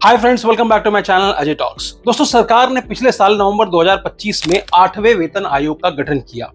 Hi friends, welcome back to my channel Ajay talks. दोस्तों, सरकार ने पिछले साल नवंबर 2025 में 8वें वेतन आयोग का गठन किया।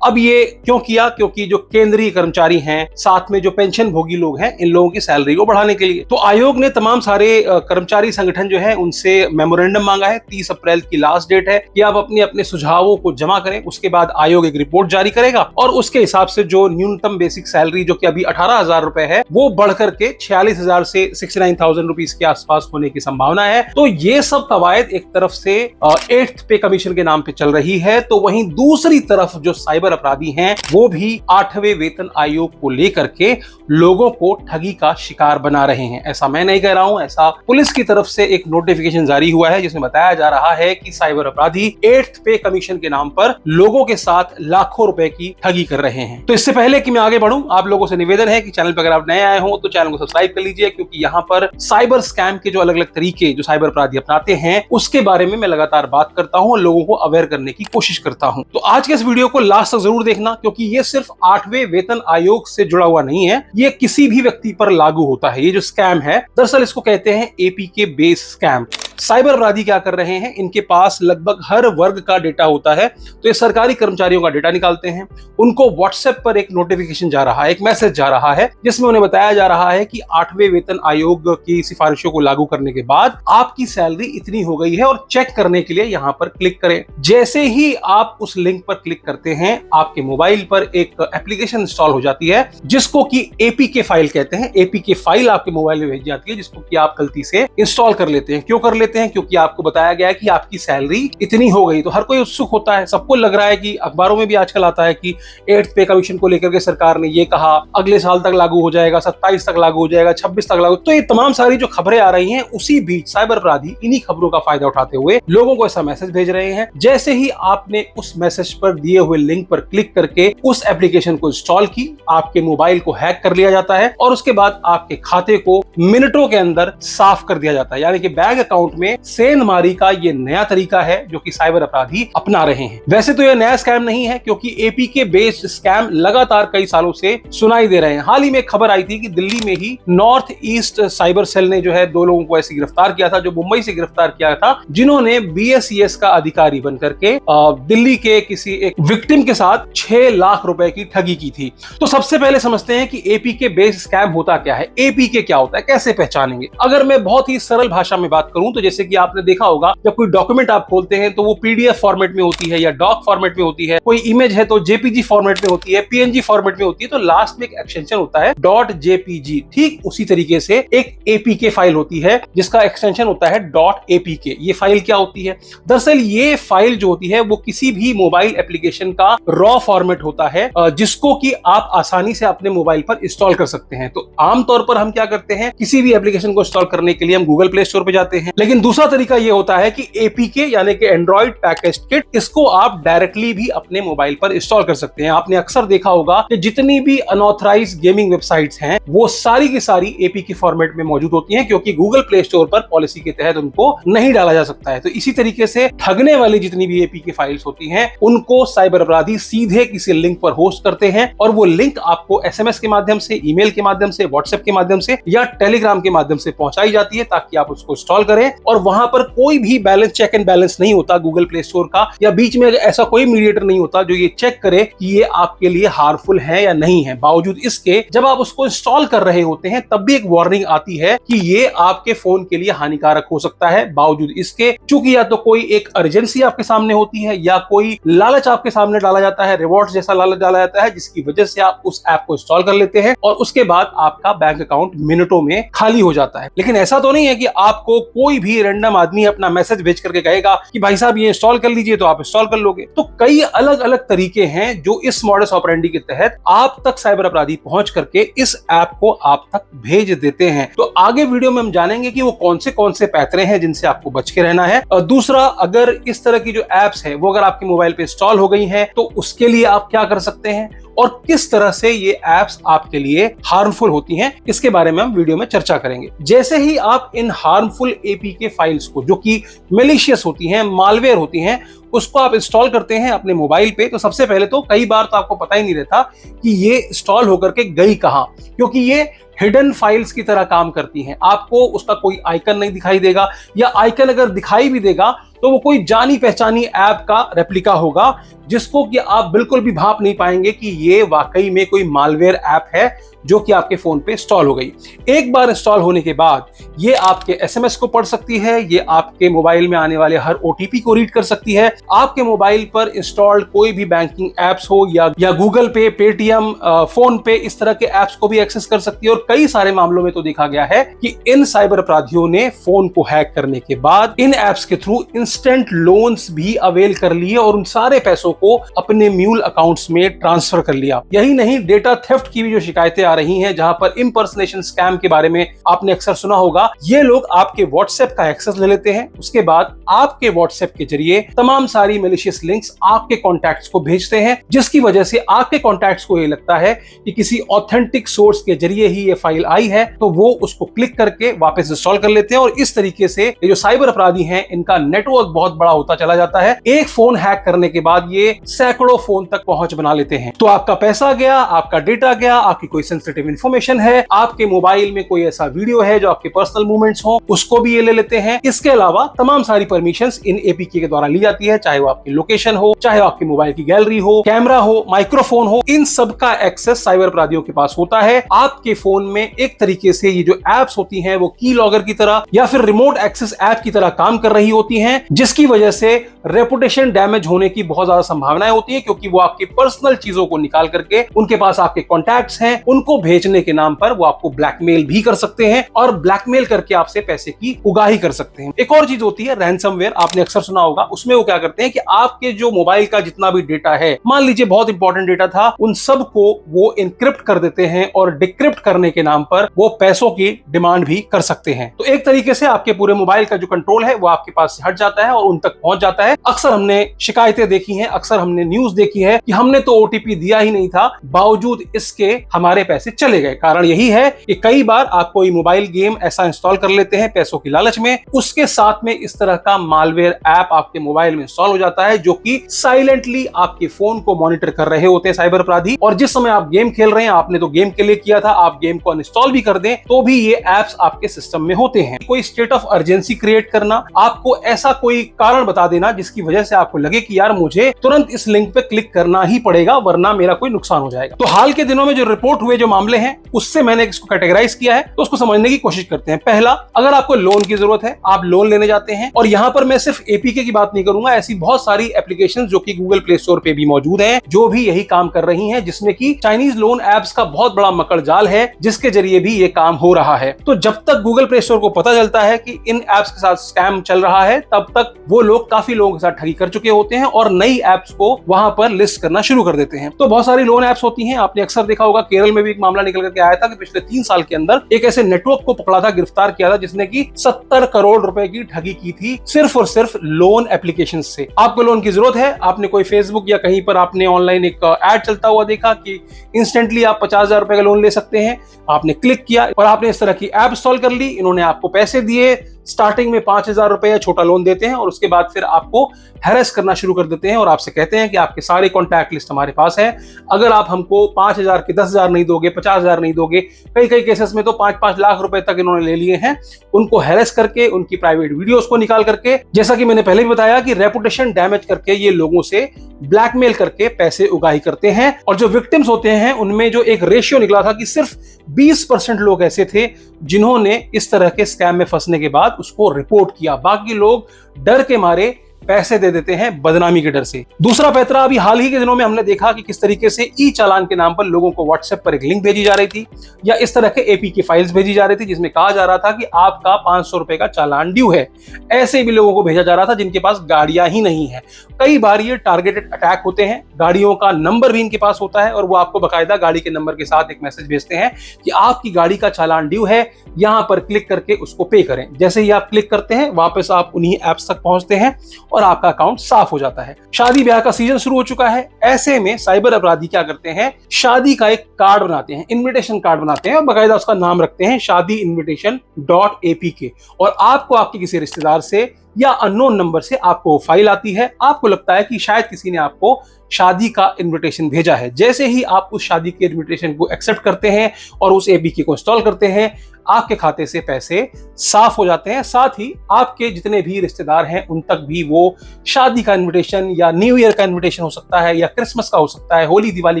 अब ये क्यों किया? क्योंकि जो केंद्रीय कर्मचारी हैं, साथ में जो पेंशन भोगी लोग हैं, इन लोगों की सैलरी को बढ़ाने के लिए। तो आयोग ने तमाम सारे कर्मचारी संगठन जो है उनसे मेमोरेंडम मांगा है। 30 अप्रैल की लास्ट डेट है कि आप अपने अपने सुझावों को जमा करें। उसके बाद आयोग एक रिपोर्ट जारी करेगा और उसके हिसाब से जो न्यूनतम बेसिक सैलरी जो कि अभी 18,000 रुपए है, वो बढ़ करके 46,000 से 69,000 रुपीज के आसपास होने की संभावना है। तो ये सब कवायद एक तरफ से 8th पे कमीशन के नाम पे चल रही है, तो वहीं दूसरी तरफ जो साइबर अपराधी हैं वो भी 8वें वेतन आयोग को लेकर के लोगों को ठगी का शिकार बना रहे हैं। ऐसा मैं नहीं कह रहा हूं, ऐसा पुलिस की तरफ से एक नोटिफिकेशन जारी हुआ है जिसमें बताया जा रहा है कि साइबर अपराधी 8th पे कमीशन के नाम पर लोगों के साथ लाखों रुपए की ठगी कर रहे हैं। तो इससे पहले कि मैं आगे बढ़ूं, आप लोगों से निवेदन है कि चैनल पर अगर आप नए आए हो तो चैनल को सब्सक्राइब कर लीजिए, क्योंकि यहाँ पर साइबर स्कैम के जो अलग अलग तरीके जो साइबर अपराधी अपनाते हैं उसके बारे में मैं लगातार बात करता हूं और लोगों को अवेयर करने की कोशिश करता हूं। तो आज के इस वीडियो को लास्ट तक जरूर देखना, क्योंकि ये सिर्फ 8वें वेतन आयोग से जुड़ा हुआ नहीं है, ये किसी भी व्यक्ति पर लागू होता है। ये जो स्कैम है, दरअसल इसको कहते हैं एपीके बेस स्कैम। साइबर अपराधी क्या कर रहे हैं, इनके पास लगभग हर वर्ग का डेटा होता है। तो ये सरकारी कर्मचारियों का डेटा निकालते हैं, उनको व्हाट्सएप पर एक नोटिफिकेशन जा रहा है, एक मैसेज जा रहा है जिसमें उन्हें बताया जा रहा है कि 8वें वेतन आयोग की सिफारिशों को लागू करने के बाद आपकी सैलरी इतनी हो गई है और चेक करने के लिए यहां पर क्लिक करें। जैसे ही आप उस लिंक पर क्लिक करते हैं, आपके मोबाइल पर एक एप्लीकेशन इंस्टॉल हो जाती है जिसको कि एपीके फाइल कहते हैं। एपीके फाइल आपके मोबाइल में भेज जाती है जिसको कि आप गलती से इंस्टॉल कर लेते हैं। क्यों कर लेते हैं? क्योंकि आपको बताया गया है कि आपकी सैलरी इतनी हो गई। तो हर कोई उत्सुक होता है, सबको लग रहा है कि अखबारों में भी आजकल आता है कि 8th पे कमीशन को लेकर के सरकार ने ये कहा, अगले साल तक लागू हो जाएगा, 27 तक लागू हो जाएगा, 26 तक लागू। तो ये तमाम सारी जो खबरें आ रही हैं, उसी बीच साइबर अपराधी इन्हीं खबरों का फायदा उठाते हुए लोगों को ऐसा मैसेज भेज रहे हैं। जैसे ही आपने उस मैसेज पर दिए हुए लिंक पर क्लिक करके उस एप्लीकेशन को इंस्टॉल की, आपके मोबाइल को हैक कर लिया जाता है और उसके बाद आपके खाते को मिनटों के अंदर साफ कर दिया जाता है। यानी कि बैंक अकाउंट में सेंधमारी का ये नया तरीका है जो कि साइबर अपराधी अपना रहे हैं। वैसे तो यह नया स्कैम नहीं है, क्योंकि एपीके बेस्ड स्कैम लगातार कई सालों से सुनाई दे रहे हैं। हाल ही में खबर आई थी कि दिल्ली में ही नॉर्थ ईस्ट साइबर सेल ने जो है 2 लोगों को ऐसे गिरफ्तार किया था, जो मुंबई से गिरफ्तार किया था, जिन्होंने बीएसईएस का अधिकारी बनकर के दिल्ली के किसी एक विक्टिम के साथ 6 लाख रुपए की ठगी की थी। तो सबसे पहले समझते हैं कि एपीके बेस्ड स्कैम होता क्या है, एपीके क्या होता है, कैसे पहचानेंगे। अगर मैं बहुत ही सरल भाषा में बात करूं तो जैसे कि आपने देखा होगा, जब कोई डॉक्यूमेंट आप खोलते हैं तो वो पीडीएफ फॉर्मेट में होती है या डॉक फॉर्मेट में होती है, कोई इमेज है तो जेपीजी फॉर्मेट में होती है, पीएनजी फॉर्मेट में होती है, तो लास्ट में एक एक्सटेंशन होता है .jpg। ठीक उसी तरीके से एक एपीके फाइल होती है जिसका एक्सटेंशन होता है .apk। ये फाइल क्या होती है? दरअसल ये फाइल जो होती है वो किसी भी मोबाइल एप्लीकेशन का रॉ फॉर्मेट होता है जिसको कि आप आसानी से अपने मोबाइल पर इंस्टॉल कर सकते हैं। तो आमतौर पर हम क्या करते हैं, किसी भी एप्लीकेशन को इंस्टॉल करने के लिए हम गूगल प्ले स्टोर पे जाते हैं, लेकिन दूसरा तरीका ये होता है कि एपीके यानी कि एंड्रॉइड पैकेज किट, इसको आप डायरेक्टली भी अपने मोबाइल पर इंस्टॉल कर सकते हैं। आपने अक्सर देखा होगा कि जितनी भी अनऑथराइज्ड गेमिंग वेबसाइट्स हैं वो सारी की सारी एपीके फॉर्मेट में मौजूद होती हैं, क्योंकि गूगल प्ले स्टोर पर पॉलिसी के तहत उनको नहीं डाला जा सकता है। तो इसी तरीके से ठगने वाली जितनी भी एपीके फाइल्स होती हैं उनको साइबर अपराधी सीधे किसी लिंक पर होस्ट करते हैं और वो लिंक आपको एसएमएस के माध्यम से, ईमेल के माध्यम से, व्हाट्सएप के माध्यम से या टेलीग्राम के माध्यम से पहुंचाई जाती है ताकि आप उसको इंस्टॉल करें। और वहां पर कोई भी बैलेंस, चेक एंड बैलेंस नहीं होता गूगल प्ले स्टोर का, या बीच में ऐसा कोई मीडिएटर नहीं होता जो ये चेक करे कि ये आपके लिए हार्मफुल है या नहीं है। बावजूद इसके जब आप उसको इंस्टॉल कर रहे होते हैं तब भी एक वार्निंग आती है कि ये आपके फोन के लिए हानिकारक हो सकता है। बावजूद इसके, चूंकि या तो कोई एक अर्जेंसी आपके सामने होती है या कोई लालच आपके सामने डाला जाता है, रिवॉर्ड जैसा लालच डाला जाता है, जिसकी वजह से आप उस ऐप को इंस्टॉल कर लेते हैं और उसके बाद आपका बैंक अकाउंट मिनटों में खाली हो जाता है। लेकिन ऐसा तो नहीं है कि आपको कोई भी रैंडम आदमी अपना मैसेज भेज करके कहेगा कि भाई साहब ये इंस्टॉल कर लीजिए, तो आप इंस्टॉल कर लोगे। तो कई अलग अलग तरीके हैं जो इस मॉडस ऑपरेंडी के तहत आप तक साइबर अपराधी पहुंच करके इस ऐप को आप तक भेज देते हैं। तो आगे वीडियो में हम जानेंगे कि वो कौन से पैतरे हैं जिनसे आपको बच के रहना है। और दूसरा, अगर इस तरह की जो एप्स है वो अगर आपके मोबाइल पे इंस्टॉल हो गई है तो उसके लिए आप क्या कर सकते हैं और किस तरह से ये एप्स आपके लिए हार्मफुल होती हैं, इसके बारे में हम वीडियो में चर्चा करेंगे। जैसे ही आप इन हार्मफुल एपीके फाइल्स को, जो कि मैलिशियस होती हैं, मालवेयर होती हैं, उसको आप इंस्टॉल करते हैं अपने मोबाइल पे, तो सबसे पहले तो कई बार तो आपको पता ही नहीं रहता कि ये इंस्टॉल होकर के गई कहां, क्योंकि ये हिडन फाइल्स की तरह काम करती हैं। आपको उसका कोई आइकन नहीं दिखाई देगा, या आइकन अगर दिखाई भी देगा तो वो कोई जानी पहचानी ऐप का रेप्लिका होगा, जिसको कि आप बिल्कुल भी भांप नहीं पाएंगे कि ये वाकई में कोई मालवेयर ऐप है जो कि आपके फोन पे इंस्टॉल हो गई। एक बार इंस्टॉल होने के बाद ये आपके एसएमएस को पढ़ सकती है, ये आपके मोबाइल में आने वाले हर ओटीपी को रीड कर सकती है, आपके मोबाइल पर इंस्टॉल्ड कोई भी बैंकिंग एप्स हो या गूगल पे, पेटीएम, फोन पे, इस तरह के एप्स को भी एक्सेस कर सकती है। और कई सारे मामलों में तो देखा गया है कि इन साइबर अपराधियों ने फोन को हैक करने के बाद इन एप्स के थ्रू इंस्टेंट लोन्स भी अवेल कर लिए और उन सारे पैसों को अपने म्यूल अकाउंट्स में ट्रांसफर कर लिया। यही नहीं, डेटा थेफ्ट की भी जो शिकायतें आ रही हैं, जहां पर इंपर्सनेशन स्कैम के बारे में आपने अक्सर सुना होगा, ये लोग आपके व्हाट्सएप का एक्सेस ले लेते हैं, उसके बाद आपके व्हाट्सएप के जरिए तमाम सारी मैलिशियस लिंक्स आपके कॉन्टैक्ट्स को भेजते हैं, जिसकी वजह से आपके कॉन्टैक्ट्स को ये लगता है कि किसी ऑथेंटिक सोर्स के जरिए ही ये फाइल आई है, तो वो उसको क्लिक करके वापस इंस्टॉल कर लेते हैं। और इस तरीके से ये जो साइबर अपराधी हैं, इनका नेटवर्क बहुत बड़ा होता चला जाता है। एक फोन हैक करने के बाद ये सैकड़ों फोन तक पहुंच बना लेते हैं। तो आपका पैसा गया, आपका डेटा गया, आपकी कोई सेंसिटिव इंफॉर्मेशन है, आपके मोबाइल में कोई ऐसा वीडियो है जो आपके पर्सनल मूवमेंट्स हो, उसको भी ये ले लेते हैं। इसके अलावा तमाम सारी परमिशंस इन एपीके के द्वारा ली जाती है, चाहे वो आपकी लोकेशन हो, चाहे आपके मोबाइल की गैलरी हो, कैमरा हो, माइक्रोफोन हो, इन सब का एक्सेस साइबर अपराधियों के पास होता है। आपके फोन में एक तरीके से ये जो एप्स होती हैं वो की लॉगर की तरह या फिर रिमोट एक्सेस ऐप की तरह काम कर रही होती हैं, जिसकी वजह से रेपुटेशन डैमेज होने की बहुत ज्यादा संभावनाएं होती है, क्योंकि वो आपकी पर्सनल चीजों को निकाल करके उनके पास आपके कॉन्टैक्ट्स हैं, उनको भेजने के नाम पर वो आपको ब्लैकमेल भी कर सकते हैं और ब्लैकमेल करके आपसे पैसे की उगाही कर सकते हैं। एक और चीज होती है रैंसमवेयर, आपने अक्सर सुना होगा। उसमें वो क्या करते हैं कि आपके जो मोबाइल का जितना भी डेटा है, मान लीजिए बहुत इंपॉर्टेंट डेटा था, उन सब को वो इनक्रिप्ट कर देते हैं और डिक्रिप्ट करने के नाम पर वो पैसों की डिमांड भी कर सकते हैं। तो एक तरीके से आपके पूरे मोबाइल का जो कंट्रोल है वो आपके पास से हट जाता है और उन तक पहुंच जाता है। अक्सर हमने शिकायतें देखी हैं, अक्सर हमने न्यूज देखी है कि हमने तो ओटीपी दिया ही नहीं था, बावजूद इसके हमारे पैसे चले गए। कारण यही है कि कई बार आप कोई मोबाइल गेम ऐसा इंस्टॉल कर लेते हैं पैसों की लालच में, उसके साथ में इस तरह का मालवेयर ऐप आपके मोबाइल में इंस्टॉल हो जाता है, जो कि साइलेंटली आपके फोन को मॉनिटर कर रहे होते हैं साइबर अपराधी। और जिस समय आप गेम खेल रहे हैं, आपने तो गेम के लिए किया था, आप गेम को अनइंस्टॉल भी कर दें तो भी ये एप्स आपके सिस्टम में होते हैं। कोई स्टेट ऑफ अर्जेंसी क्रिएट करना, आपको ऐसा कोई कारण बता देना जिसकी वजह से आपको लगे कि यार मुझे तुरंत इस लिंक पे क्लिक करना ही पड़ेगा वरना मेरा कोई नुकसान हो जाएगा। तो हाल के दिनों में जो रिपोर्ट हुए जो मामले हैं, उससे मैंने इसको कैटेगराइज किया है, तो उसको समझने की कोशिश करते हैं। पहला, अगर आपको लोन की जरूरत है, आप लोन लेने जाते हैं, और यहां पर मैं सिर्फ एपीके की बात नहीं करूंगा, ऐसी बहुत सारी एप्लीकेशंस जो कि गूगल प्ले स्टोर पे भी मौजूद हैं, जो भी यही काम कर रही हैं, जिसमें कि चाइनीज लोन एप्स का बहुत बड़ा मकड़ जाल है, जिसके जरिए भी ये काम हो रहा है। तो जब तक गूगल प्ले स्टोर को पता चलता है कि इन एप्स के साथ स्कैम चल रहा है, तब तक वो लोग काफी लोगों के साथ ठगी कर चुके होते हैं और नई एप्स को वहां पर लिस्ट करना शुरू कर देते हैं। तो बहुत सारी लोन एप्स होती हैं, आपने अक्सर देखा होगा, केरल में भी एक मामला निकल करके आया था कि पिछले 3 साल के अंदर एक ऐसे नेटवर्क को पकड़ा था, गिरफ्तार किया था, जिसने की 70 करोड़ रुपए की ठगी की थी सिर्फ और सिर्फ लोन एप्लीकेशन से। आपको लोन की जरूरत है, आपने कोई फेसबुक या कहीं पर आपने ऑनलाइन एक ऐड चलता हुआ देखा कि इंस्टेंटली आप 50,000 रुपए का लोन ले सकते हैं, आपने क्लिक किया और आपने इस तरह की ऐप इंस्टॉल कर ली, इन्होंने आपको पैसे दिए, स्टार्टिंग में 5,000 रुपए छोटा लोन देते हैं और उसके बाद फिर आपको हैरेस करना शुरू कर देते हैं और आपसे कहते हैं कि आपके सारे कॉन्टैक्ट लिस्ट हमारे पास है, अगर आप हमको 5,000 के 10,000 नहीं दोगे, 50,000 नहीं दोगे, कई केसेस में तो 5-5 लाख रुपए तक इन्होंने ले लिए हैं। उनको हैरेस करके, उनकी प्राइवेट वीडियोस को निकाल करके, जैसा कि मैंने पहले भी बताया कि रेपुटेशन डैमेज करके ये लोगों से ब्लैकमेल करके पैसे उगाही करते हैं। और जो विक्टिम्स होते हैं उनमें जो एक रेशियो निकला था कि सिर्फ 20% लोग ऐसे थे जिन्होंने इस तरह के स्कैम में फंसने के बाद उसको रिपोर्ट किया, बाकी लोग डर के मारे पैसे दे देते हैं बदनामी के डर से। दूसरा पैतरा, अभी हाल ही के दिनों में हमने देखा कि किस तरीके से ई चालान के नाम पर लोगों को व्हाट्सएप पर एक लिंक भेजी जा रही थी या इस तरह के एपी की फाइल्स भेजी जा रही थी, जिसमें कहा जा रहा था कि आपका 500 रुपए का चालान ड्यू है। ऐसे भी लोगों को भेजा जा रहा था जिनके पास गाड़ियां ही नहीं है। कई बार ये टारगेटेड अटैक होते हैं, गाड़ियों का नंबर भी इनके पास होता है और वो आपको बाकायदा गाड़ी के नंबर के साथ एक मैसेज भेजते हैं कि आपकी गाड़ी का चालान ड्यू है, यहां पर क्लिक करके उसको पे करें। जैसे ही आप क्लिक करते हैं, वापस आप उन्हीं एप्स तक पहुंचते हैं और आपका अकाउंट साफ हो जाता है। शादी ब्याह का सीजन शुरू हो चुका है, ऐसे में साइबर अपराधी क्या करते हैं, शादी का एक कार्ड बनाते हैं, इनविटेशन कार्ड बनाते हैं और बाकायदा उसका नाम रखते हैं शादी इनविटेशन .apk और आपको आपके किसी रिश्तेदार से या अननोन नंबर से आपको फाइल आती है। आपको लगता है कि शायद किसी ने आपको शादी का इनविटेशन भेजा है। जैसे ही आप उस शादी के इनविटेशन को एक्सेप्ट करते हैं और उस एपीके को इंस्टॉल करते हैं, आपके खाते से पैसे साफ हो जाते हैं। साथ ही आपके जितने भी रिश्तेदार हैं उन तक भी वो शादी का इनविटेशन या न्यू ईयर का इनविटेशन हो सकता है, या क्रिसमस का हो सकता है, होली दिवाली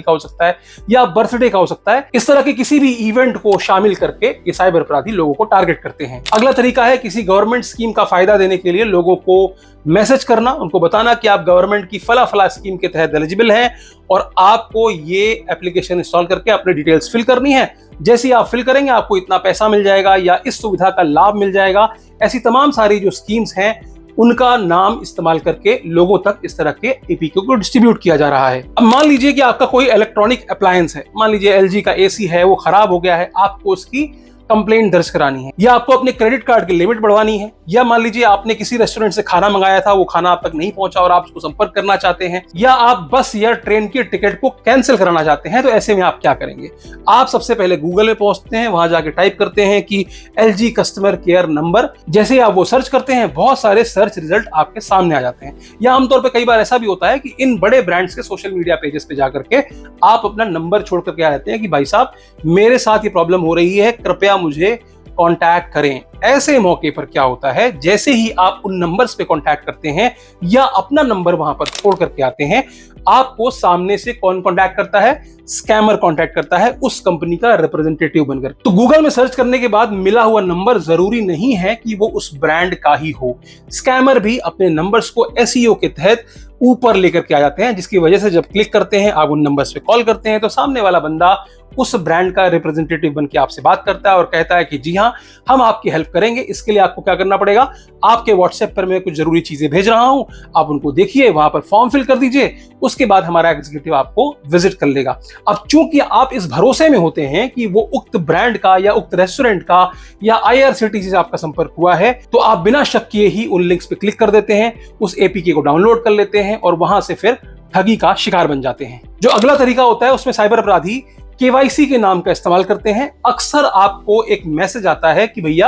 का हो सकता है, या बर्थडे का हो सकता है, इस तरह के किसी भी इवेंट को शामिल करके ये साइबर अपराधी लोगों को टारगेट करते हैं। अगला तरीका है किसी गवर्नमेंट स्कीम का फायदा देने के लिए लोगों को मैसेज करना, उनको बताना कि आप गवर्नमेंट की फला फला स्कीम के तहत एलिजिबल हैं और आपको ये एप्लीकेशन इंस्टॉल करके अपने डिटेल्स फिल करनी है। जैसे ही आप फिल करेंगे आपको इतना पैसा मिल जाएगा या इस सुविधा का लाभ मिल जाएगा। ऐसी तमाम सारी जो स्कीम्स हैं उनका नाम इस्तेमाल करके लोगों तक इस तरह के एपीके को डिस्ट्रीब्यूट किया जा रहा है। अब मान लीजिए कि आपका कोई इलेक्ट्रॉनिक अप्लायंस है, मान लीजिए एलजी का एसी है, वो खराब हो गया है, आपको उसकी कंप्लेंट दर्ज करानी है, या आपको अपने क्रेडिट कार्ड की लिमिट बढ़वानी है, या मान लीजिए आपने किसी रेस्टोरेंट से खाना मंगाया था, वो खाना आप तक नहीं पहुंचा और आप उसको संपर्क करना चाहते हैं, या आप बस या ट्रेन की टिकट को कैंसिल कराना चाहते हैं। तो ऐसे में आप क्या करेंगे? आप सबसे पहले गूगल में पहुंचते हैं, वहां जाके टाइप करते हैं कि एलजी कस्टमर केयर नंबर। जैसे ही आप वो सर्च करते हैं बहुत सारे सर्च रिजल्ट आपके सामने आ जाते हैं। या आमतौर पर कई बार ऐसा भी होता है कि इन बड़े ब्रांड्स के सोशल मीडिया पेजेस पे जाकर के आप अपना नंबर छोड़ करके आ जाते हैं कि भाई साहब मेरे साथ ये प्रॉब्लम हो रही है, कृपया मुझे कांटेक्ट करें। ऐसे मौके पर क्या होता है, जैसे ही आप उन नंबर्स पे कांटेक्ट करते हैं या अपना नंबर वहां पर छोड़ करके आते हैं, आपको सामने से कौन कांटेक्ट करता है? स्कैमर कांटेक्ट करता है, उस कंपनी का रिप्रेजेंटेटिव बनकर। तो गूगल में सर्च करने के बाद मिला हुआ नंबर जरूरी नहीं है कि वो उस ब्रांड का ही हो। स्कैमर भी अपने नंबर्स को एसईओ के तहत ऊपर लेकर के आ जाते हैं, जिसकी वजह से जब क्लिक करते हैं, आप उन नंबर्स पे कॉल करते हैं, तो सामने वाला बंदा उस ब्रांड का रिप्रेजेंटेटिव बन के आपसे बात करता है और कहता है कि जी हाँ, हम आपकी हेल्प करेंगे। इसके लिए आपको क्या करना पड़ेगा? आपके व्हाट्सएप पर मैं कुछ जरूरी चीजें भेज रहा हूं, आप उनको देखिए, वहां पर फॉर्म फिल कर दीजिए, उसके बाद हमारा एग्जीक्यूटिव आपको विजिट कर लेगा। अब चूंकि आप इस भरोसे में होते हैं कि वो उक्त ब्रांड का या उक्त रेस्टोरेंट का या आईआरसीटीसी से आपका संपर्क हुआ है, तो आप बिना शक किए ही उन लिंक्स पे क्लिक कर देते हैं, उस एपीके को डाउनलोड कर लेते हैं और वहां से फिर ठगी का शिकार बन जाते हैं। जो अगला तरीका होता है उसमें साइबर अपराधी केवाईसी के नाम का इस्तेमाल करते हैं। अक्सर आपको एक मैसेज आता है कि भैया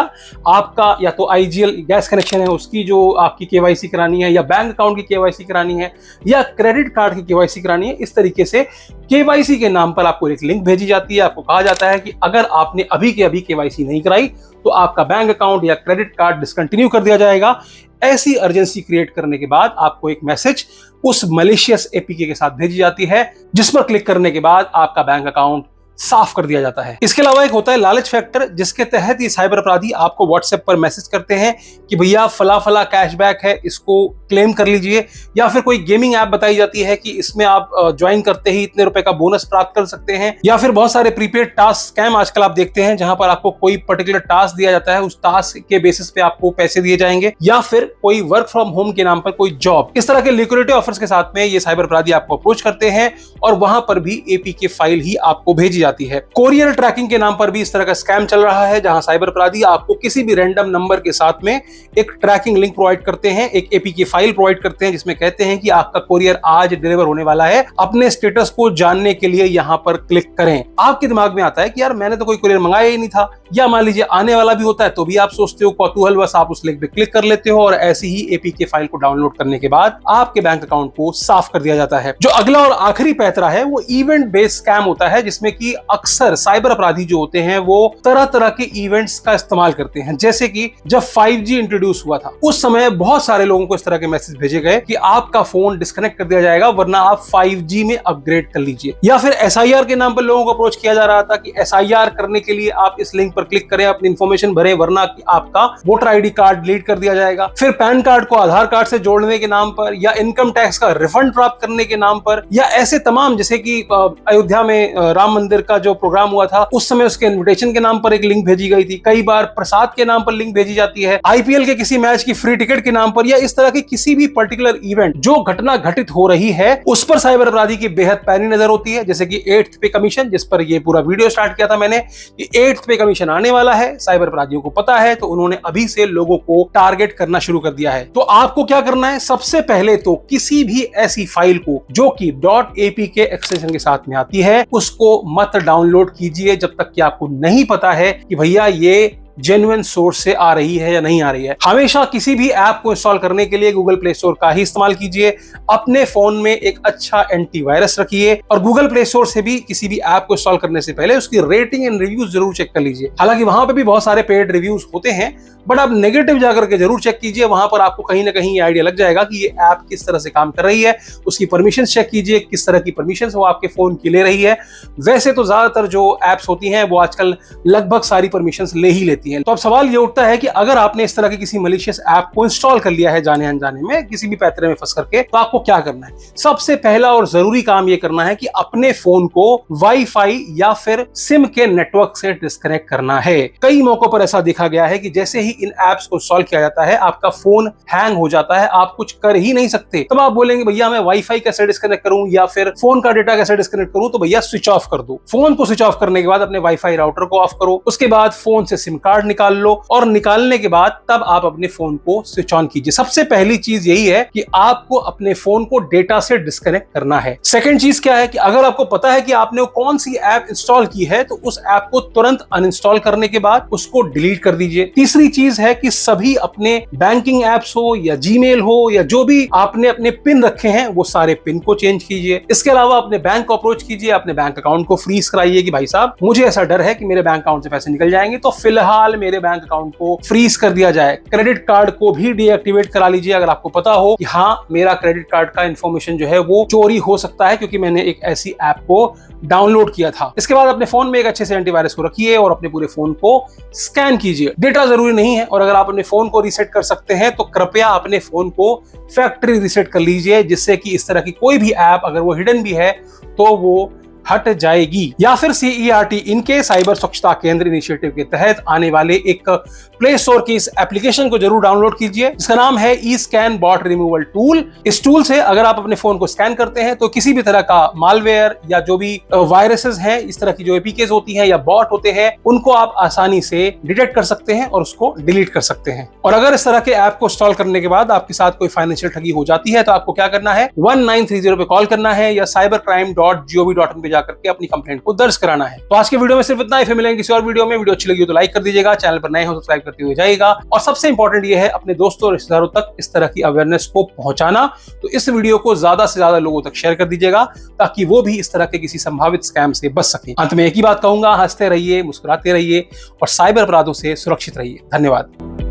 आपका या तो आईजीएल गैस कनेक्शन है उसकी जो आपकी केवाईसी करानी है, या बैंक अकाउंट की केवाईसी करानी है, या क्रेडिट कार्ड की केवाईसी करानी है। इस तरीके से केवाईसी के नाम पर आपको एक लिंक भेजी जाती है। आपको कहा जाता है कि अगर आपने अभी के अभी केवाईसी नहीं कराई तो आपका बैंक अकाउंट या क्रेडिट कार्ड डिसकंटिन्यू कर दिया जाएगा। ऐसी अर्जेंसी क्रिएट करने के बाद आपको एक मैसेज उस मलिशियस एपीके के साथ भेजी जाती है, जिस पर क्लिक करने के बाद आपका बैंक अकाउंट साफ कर दिया जाता है। इसके अलावा एक होता है लालच फैक्टर, जिसके तहत ये साइबर अपराधी आपको व्हाट्सएप पर मैसेज करते हैं कि भैया फला फला कैशबैक है, इसको क्लेम कर लीजिए, या फिर कोई गेमिंग ऐप बताई जाती है कि इसमें आप ज्वाइन करते ही इतने रुपए का बोनस प्राप्त कर सकते हैं, या फिर बहुत सारे प्रीपेड टास्क स्कैम आजकल आप देखते हैं जहां पर आपको कोई पर्टिकुलर टास्क दिया जाता है, उस टास्क के बेसिस पे आपको पैसे दिए जाएंगे, या फिर कोई वर्क फ्रॉम होम के नाम पर कोई जॉब। इस तरह के लिक्विडिटी ऑफर्स के साथ में ये साइबर अपराधी आपको अप्रोच करते हैं और वहां पर भी एपीके फाइल ही आपको भेजी जाती है। कोरियर ट्रैकिंग के नाम पर भी इस तरह का स्कैम चल रहा है, जहां साइबर अपराधी आपको किसी भी रैंडम नंबर के साथ में एक ट्रैकिंग लिंक प्रोवाइड करते हैं, एक एपीके फाइल प्रोवाइड करते हैं, जिसमें कहते हैं कि आपका कोरियर आज डिलीवर होने वाला है, अपने स्टेटस को जानने के लिए यहां पर क्लिक करें। आपके दिमाग में आता है कि यार मैंने तो कोई कोरियर मंगाया ही नहीं था, या मान लीजिए आने वाला भी होता है तो भी आप सोचते हो, कौतूहलवश आप उस लिंक पे क्लिक कर लेते हो और ऐसी ही एपीके फाइल को डाउनलोड करने के बाद आपके बैंक अकाउंट को साफ कर दिया जाता है। जो अगला और आखिरी पैतरा है वो इवेंट बेस्ड स्कैम होता है, जिसमें कि अक्सर साइबर अपराधी जो होते हैं वो तरह तरह के इवेंट्स का इस्तेमाल करते हैं। जैसे कि जब 5G इंट्रोड्यूस हुआ था उस समय बहुत सारे लोगों को इस तरह के मैसेज भेजे गए कि आपका फोन डिस्कनेक्ट कर दिया जाएगा वरना आप 5G में अपग्रेड कर लीजिए। या फिर एसआईआर के नाम पर लोगों को अप्रोच किया जा रहा था कि एसआईआर करने के लिए आप इस लिंक पर क्लिक करें, अपनी इंफॉर्मेशन भरें, वरना आपका वोटर आईडी कार्ड डिलीट कर दिया जाएगा। फिर पैन कार्ड को आधार कार्ड से जोड़ने के नाम पर, या इनकम टैक्स का रिफंड प्राप्त करने के नाम पर, या ऐसे तमाम, जैसे कि अयोध्या में राम मंदिर का जो प्रोग्राम हुआ था उस समय उसके इन्विटेशन के नाम पर एक लिंक भेजी गई थी। कई बार प्रसाद के नाम पर लिंक भेजी जाती है, आईपीएल के किसी मैच की फ्री टिकट के नाम पर, या इस तरह की किसी भी पर्टिकुलर इवेंट जो घटना घटित हो रही है उस पर साइबर अपराधी की बेहद पैनी नजर होती है। जैसे कि 8th पे कमीशन, जिस पर ये पूरा वीडियो स्टार्ट किया था मैंने, कि 8th पे कमीशन आने वाला है, साइबर अपराधियों को पता है, तो उन्होंने अभी से लोगों को टारगेट करना शुरू कर दिया है। तो आपको क्या करना है? सबसे पहले तो किसी भी ऐसी फाइल को जो कि .apk एक्सटेंशन के साथ में आती है उसको मत डाउनलोड कीजिए जब तक कि आपको नहीं पता है कि भैया ये जेन्युइन सोर्स से आ रही है या नहीं आ रही है। हमेशा किसी भी ऐप को इंस्टॉल करने के लिए गूगल प्ले स्टोर का ही इस्तेमाल कीजिए। अपने फोन में एक अच्छा एंटीवायरस रखिए और गूगल प्ले स्टोर से भी किसी भी ऐप को इंस्टॉल करने से पहले उसकी रेटिंग एंड रिव्यूज जरूर चेक कर लीजिए। हालांकि वहां पे भी बहुत सारे पेड रिव्यूज होते हैं, बट आप नेगेटिव जाकर के जरूर चेक कीजिए। वहां पर आपको कहीं ना कहीं आइडिया लग जाएगा कि ये ऐप किस तरह से काम कर रही है। उसकी परमिशन चेक कीजिए, किस तरह की परमिशन वो आपके फोन की ले रही है। वैसे तो ज्यादातर जो एप्स होती हैं वो आजकल लगभग सारी परमिशन ले ही लेती हैं। तो अब सवाल ये उठता है कि अगर आपने इस तरह के किसी मलिशियस ऐप को इंस्टॉल कर लिया है जाने अनजाने में, किसी भी पैतरे में फंस करके, तो आपको क्या करना है? सबसे पहला और जरूरी काम ये करना है कि अपने फोन को वाईफाई या फिर सिम के नेटवर्क से डिस्कनेक्ट करना है। कई मौकों पर ऐसा देखा गया है कि जैसे ही इन ऐप्स को इंस्टॉल किया जाता है आपका फोन हैंग हो जाता है, आप कुछ कर ही नहीं सकते। तब आप बोलेंगे भैया मैं वाईफाई कैसे डिस्कनेक्ट करूं या फिर फोन का डेटा कैसे डिस्कनेक्ट करूं? तो भैया स्विच ऑफ कर दो। फोन को स्विच ऑफ करने के बाद अपने वाईफाई राउटर को ऑफ करो, उसके बाद फोन से सिम कार्ड निकाल लो और निकालने के बाद तब आप अपने फोन को स्विच ऑन कीजिए। सबसे पहली चीज यही है कि आपको अपने फोन को डेटा से डिस्कनेक्ट करना है। सेकंड चीज क्या है कि अगर आपको पता है कि आपने कौन सी ऐप इंस्टॉल की है तो उस ऐप को तुरंत अनइंस्टॉल करने के बाद उसको डिलीट कर दीजिए। तीसरी चीज है कि सभी अपने बैंकिंग एप्स हो या जीमेल हो या जो भी आपने अपने पिन रखे हैं वो सारे पिन को चेंज कीजिए। इसके अलावा अपने बैंक को अप्रोच कीजिए, अपने बैंक अकाउंट को फ्रीज कराइए कि भाई साहब मुझे ऐसा डर है कि मेरे बैंक अकाउंट से पैसे निकल जाएंगे, तो फिलहाल मेरे बैंक अकाउंट को फ्रीज कर दिया जाए। क्रेडिट कार्ड को भी डीएक्टिवेट करा लीजिए अगर आपको पता हो कि हाँ मेरा क्रेडिट कार्ड का इंफॉर्मेशन जो है वो चोरी हो सकता है क्योंकि मैंने एक ऐसी ऐप को डाउनलोड किया था। इसके बाद अपने फोन में एक अच्छे से एंटीवायरस को रखिए और अपने पूरे फोन को स्कैन कीजिए। डेटा जरूरी नहीं है और अगर आप अपने फोन को रीसेट कर सकते हैं तो कृपया अपने फोन को फैक्ट्री रीसेट कर लीजिए, जिससे कि इस तरह की कोई भी ऐप अगर वो हिडन भी है तो वो हट जाएगी। या फिर CERT इनके साइबर स्वच्छता केंद्र इनिशिएटिव के तहत आने वाले एक प्ले स्टोर की इस एप्लीकेशन को जरूर डाउनलोड कीजिए जिसका नाम है ई-स्कैन बॉट रिमूवल टूल। इस टूल से अगर आप अपने फोन को स्कैन करते हैं तो किसी भी तरह का मालवेयर या जो भी वायरसेस हैं, इस तरह की जो एपीकेस होती हैं या बॉट होते हैं, उनको आप आसानी से डिटेक्ट कर सकते हैं और उसको डिलीट कर सकते हैं। और अगर इस तरह के ऐप को इंस्टॉल करने के बाद आपके साथ कोई फाइनेंशियल ठगी हो जाती है तो आपको क्या करना है? 1930 पे कॉल करना है या cybercrime.gov.in पे करके अपनी कंप्लेंट को दर्ज कराना है। तो आज के वीडियो में सिर्फ इतना ही। फिर मिलेंगे किसी और वीडियो में। वीडियो अच्छी लगी हो तो लाइक कर दीजिएगा, चैनल पर नए हो तो सब्सक्राइब करते हुए जाइएगा। और सबसे इंपॉर्टेंट ये है अपने दोस्तों और रिश्तेदारों तक इस तरह की अवेयरनेस को पहुंचाना। तो इस वीडियो को ज्यादा से ज्यादा लोगों तक शेयर कर दीजिएगा ताकि वो भी इस तरह के किसी संभावित स्कैम से बच सके। अंत में एक ही बात कहूंगा, हंसते रहिए, मुस्कुराते रहिए और साइबर अपराधों से सुरक्षित रहिए। धन्यवाद।